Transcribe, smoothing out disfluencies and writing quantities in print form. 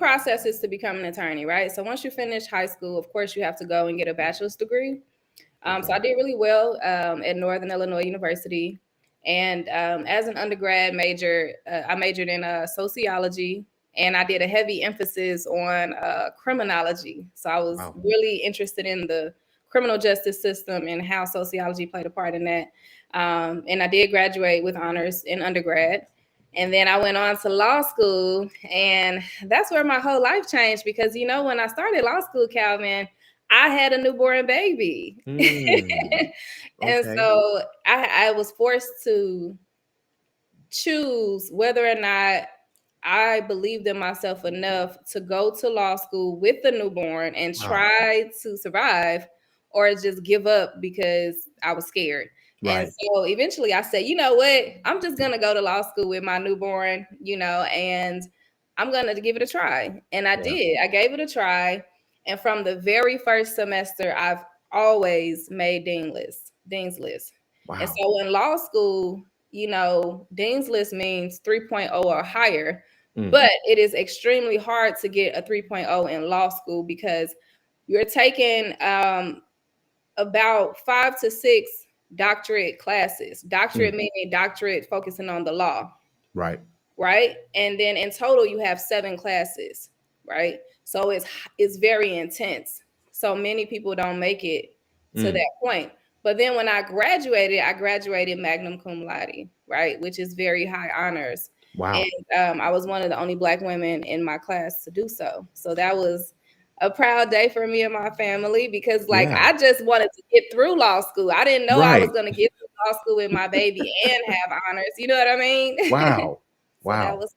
processes to become an attorney, right? So once you finish high school, of course, you have to go and get a bachelor's degree. So I did really well at Northern Illinois University. And as an undergrad I majored in sociology, and I did a heavy emphasis on criminology. So I was really interested in the criminal justice system and how sociology played a part in that. And I did graduate with honors in undergrad. And then I went on to law school, and that's where my whole life changed because, when I started law school, Calvin, I had a newborn baby. And so I was forced to choose whether or not I believed in myself enough to go to law school with the newborn and try to survive, or just give up because I was scared. And so eventually I said, you know what? I'm just going to go to law school with my newborn, and I'm going to give it a try. And I did. I gave it a try. And from the very first semester, I've always made Dean's List. And so in law school, Dean's List means 3.0 or higher, but it is extremely hard to get a 3.0 in law school because you're taking about 5 to 6 doctorate classes. Doctorate meaning doctorate focusing on the law. Right. And then in total, you have 7 classes. Right. So it's very intense. So many people don't make it to that point. But then when I graduated magna cum laude, right, which is very high honors. And I was one of the only Black women in my class to do so. So that was a proud day for me and my family because, I just wanted to get through law school. I didn't know I was going to get through law school with my baby and have honors. You know what I mean? Wow. So that was